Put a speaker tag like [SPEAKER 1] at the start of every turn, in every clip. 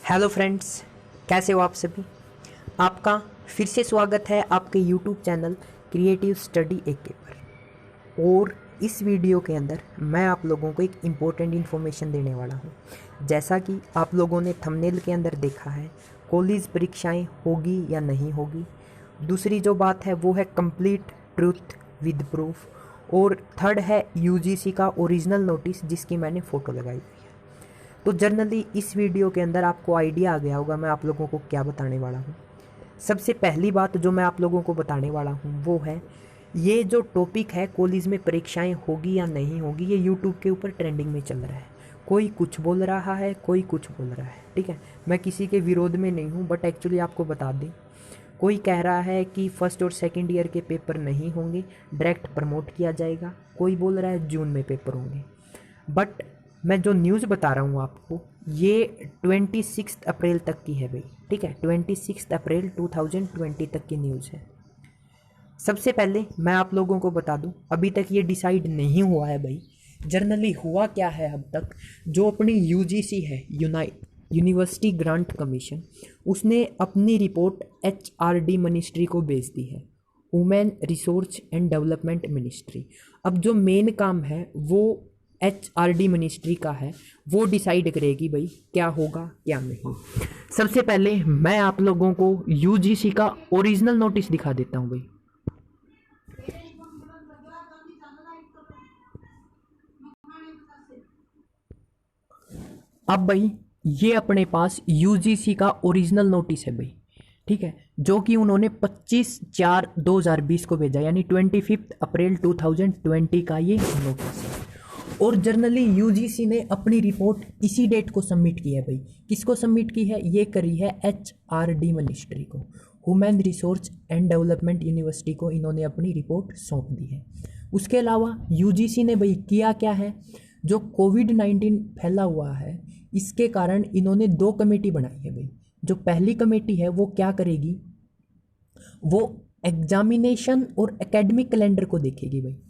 [SPEAKER 1] Hello friends, कैसे हो आप सभी। आपका फिर से स्वागत है आपके यूट्यूब चैनल क्रिएटिव स्टडी एके पर। और इस वीडियो के अंदर मैं आप लोगों को एक इम्पोर्टेंट इन्फॉर्मेशन देने वाला हूँ। जैसा कि आप लोगों ने थंबनेल के अंदर देखा है, कॉलेज परीक्षाएं होगी या नहीं होगी। दूसरी जो बात है वो है कंप्लीट ट्रूथ विद प्रूफ। और थर्ड है यूजीसी का ओरिजिनल नोटिस जिसकी मैंने फ़ोटो लगाई। तो जनरली इस वीडियो के अंदर आपको आइडिया आ गया होगा मैं आप लोगों को क्या बताने वाला हूँ। सबसे पहली बात जो मैं आप लोगों को बताने वाला हूँ वो है, ये जो टॉपिक है कॉलेज में परीक्षाएं होगी या नहीं होगी, ये यूट्यूब के ऊपर ट्रेंडिंग में चल रहा है। कोई कुछ बोल रहा है, कोई कुछ बोल रहा है, ठीक है। मैं किसी के विरोध में नहीं हूँ, बट एक्चुअली आपको बता दें, कोई कह रहा है कि फर्स्ट और सेकंड ईयर के पेपर नहीं होंगे, डायरेक्ट प्रमोट किया जाएगा। कोई बोल रहा है जून में पेपर होंगे। बट मैं जो न्यूज़ बता रहा हूँ आपको, ये 26 अप्रैल तक की है भाई, ठीक है। 26 अप्रैल 2020 तक की न्यूज़ है। सबसे पहले मैं आप लोगों को बता दूं, अभी तक ये डिसाइड नहीं हुआ है भाई। जर्नली हुआ क्या है अब तक, जो अपनी यूजीसी है, यूनिवर्सिटी ग्रांट कमीशन, उसने अपनी रिपोर्ट एचआरडी मिनिस्ट्री को भेज दी है, women resource and development ministry. अब जो मेन काम है वो एचआरडी मिनिस्ट्री का है, वो डिसाइड करेगी भाई क्या होगा क्या नहीं। सबसे पहले मैं आप लोगों को यूजीसी का ओरिजिनल नोटिस दिखा देता हूँ भाई। अब भाई ये अपने पास यूजीसी का ओरिजिनल नोटिस है भाई, ठीक है, जो कि उन्होंने 25/4/2020 को भेजा, यानी 25 अप्रैल 2020 का ये नोटिस है। और जनरली यूजीसी ने अपनी रिपोर्ट इसी डेट को सबमिट की है भाई। किसको सबमिट की है? ये करी है एचआरडी मिनिस्ट्री को, human resource and development university को इन्होंने अपनी रिपोर्ट सौंप दी है। उसके अलावा यूजीसी ने भाई किया क्या है, जो कोविड-19 फैला हुआ है इसके कारण इन्होंने 2 कमेटी बनाई है भाई। जो पहली कमेटी है वो क्या करेगी, वो एग्जामिनेशन और एकेडमिक कैलेंडर को देखेगी भाई।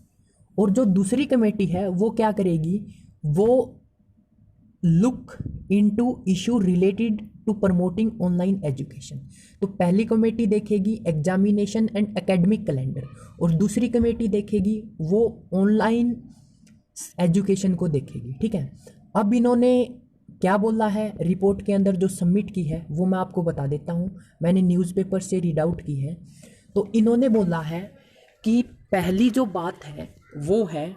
[SPEAKER 1] और जो दूसरी कमेटी है वो क्या करेगी, वो look into issue related to promoting online education. तो पहली कमेटी देखेगी एग्जामिनेशन एंड एकेडमिक कैलेंडर, और दूसरी कमेटी देखेगी वो ऑनलाइन एजुकेशन को देखेगी, ठीक है। अब इन्होंने क्या बोला है रिपोर्ट के अंदर जो सबमिट की है वो मैं आपको बता देता हूँ, मैंने न्यूज़पेपर से रीड आउट की है। तो इन्होंने बोला है कि पहली जो बात है वो है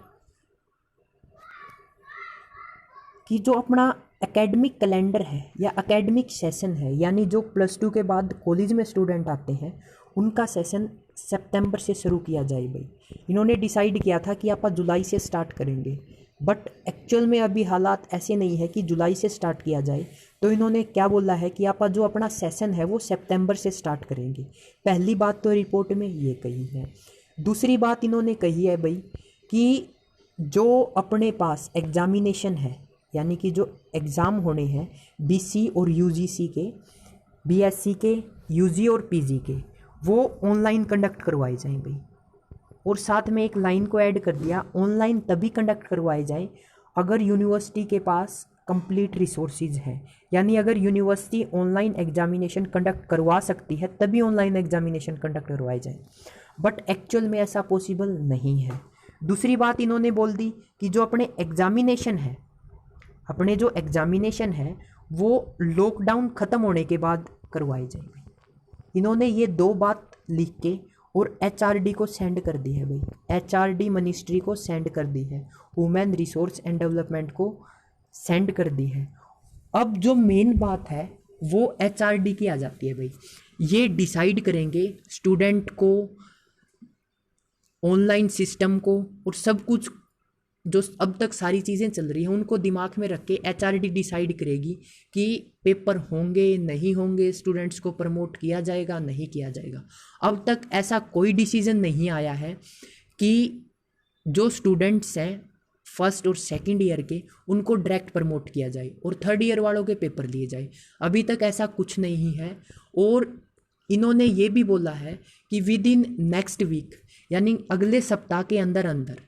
[SPEAKER 1] कि जो अपना एकेडमिक कैलेंडर है या एकेडमिक सेशन है, यानी जो +2 के बाद कॉलेज में स्टूडेंट आते हैं उनका सेशन सितंबर से शुरू किया जाए भाई। इन्होंने डिसाइड किया था कि आप जुलाई से स्टार्ट करेंगे, बट एक्चुअल में अभी हालात ऐसे नहीं है कि जुलाई से स्टार्ट किया जाए। तो इन्होंने क्या बोला है कि आप जो अपना सेशन है वो सितंबर से स्टार्ट करेंगे। पहली बात तो रिपोर्ट में ये कही है। दूसरी बात इन्होंने कही है भाई कि जो अपने पास एग्जामिनेशन है, यानी कि जो एग्ज़ाम होने हैं बीसी और यूजीसी के, बीएससी के, यूजी और पीजी के, वो ऑनलाइन कंडक्ट करवाए जाएं भाई। और साथ में एक लाइन को ऐड कर दिया, ऑनलाइन तभी कंडक्ट करवाए जाए अगर यूनिवर्सिटी के पास कंप्लीट रिसोर्सेज हैं। यानी अगर यूनिवर्सिटी ऑनलाइन एग्जामिनेशन कंडक्ट करवा सकती है तभी ऑनलाइन एग्जामिनेशन कंडक्ट करवाए जाए, बट एक्चुअल में ऐसा पॉसिबल नहीं है। दूसरी बात इन्होंने बोल दी कि जो अपने एग्जामिनेशन है, अपने जो एग्जामिनेशन है वो लॉकडाउन ख़त्म होने के बाद करवाए जाएंगे। इन्होंने ये 2 बात लिख के और एचआरडी को सेंड कर दी है भाई, एचआरडी मिनिस्ट्री को सेंड कर दी है, वुमेन रिसोर्स एंड डेवलपमेंट को सेंड कर दी है। अब जो मेन बात है वो एचआरडी की आ जाती है भाई। ये डिसाइड करेंगे स्टूडेंट को, ऑनलाइन सिस्टम को, और सब कुछ जो अब तक सारी चीज़ें चल रही हैं उनको दिमाग में रख के एचआरडी डिसाइड करेगी कि पेपर होंगे नहीं होंगे, स्टूडेंट्स को प्रमोट किया जाएगा नहीं किया जाएगा। अब तक ऐसा कोई डिसीजन नहीं आया है कि जो स्टूडेंट्स हैं फर्स्ट और सेकंड ईयर के उनको डायरेक्ट प्रमोट किया जाए और थर्ड ईयर वालों के पेपर लिए जाए। अभी तक ऐसा कुछ नहीं है। और इन्होंने ये भी बोला है कि विद इन नेक्स्ट वीक, यानी अगले सप्ताह के अंदर अंदर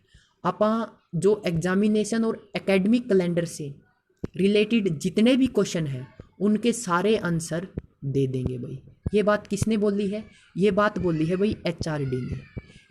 [SPEAKER 1] आपा जो एग्जामिनेशन और एकेडमिक कैलेंडर से रिलेटेड जितने भी क्वेश्चन हैं उनके सारे आंसर दे देंगे भाई। ये बात किसने बोली है? ये बात बोली है भाई HRD ने।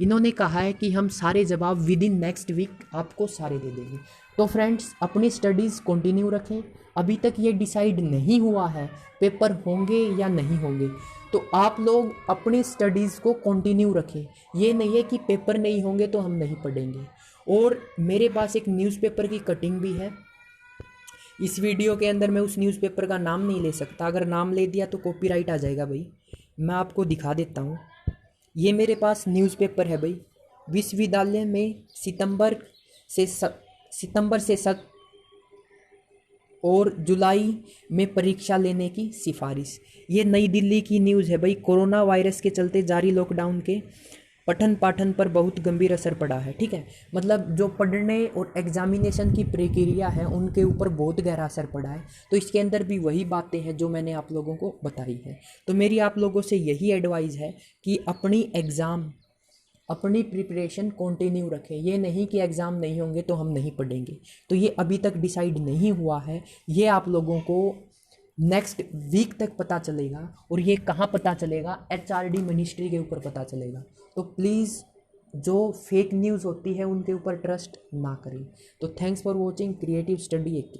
[SPEAKER 1] इन्होंने कहा है कि हम सारे जवाब विद इन नेक्स्ट वीक आपको सारे दे देंगे। तो फ्रेंड्स, अपनी स्टडीज़ कंटिन्यू रखें। अभी तक ये डिसाइड नहीं हुआ है पेपर होंगे या नहीं होंगे, तो आप लोग अपनी स्टडीज़ को कंटिन्यू रखें। ये नहीं है कि पेपर नहीं होंगे तो हम नहीं पढ़ेंगे। और मेरे पास एक न्यूज़पेपर की कटिंग भी है। इस वीडियो के अंदर मैं उस न्यूज़पेपर का नाम नहीं ले सकता, अगर नाम ले दिया तो कॉपीराइट आ जाएगा भाई। मैं आपको दिखा देता हूँ। ये मेरे पास न्यूज़पेपर है भाई। विश्वविद्यालय में सितंबर से 7 और जुलाई में परीक्षा लेने की सिफारिश। ये नई दिल्ली की न्यूज़ है भाई। कोरोना वायरस के चलते जारी लॉकडाउन के पठन पाठन पर बहुत गंभीर असर पड़ा है। ठीक है, मतलब जो पढ़ने और एग्जामिनेशन की प्रक्रिया है उनके ऊपर बहुत गहरा असर पड़ा है। तो इसके अंदर भी वही बातें हैं जो मैंने आप लोगों को बताई है। तो मेरी आप लोगों से यही एडवाइस है कि अपनी प्रिपरेशन कंटिन्यू रखें। ये नहीं कि एग्ज़ाम नहीं होंगे तो हम नहीं पढ़ेंगे। तो ये अभी तक डिसाइड नहीं हुआ है। ये आप लोगों को नेक्स्ट वीक तक पता चलेगा। और ये कहाँ पता चलेगा? HRD मिनिस्ट्री के ऊपर पता चलेगा। तो प्लीज़ जो फेक न्यूज़ होती है उनके ऊपर ट्रस्ट ना करें। तो thanks for watching creative study 1।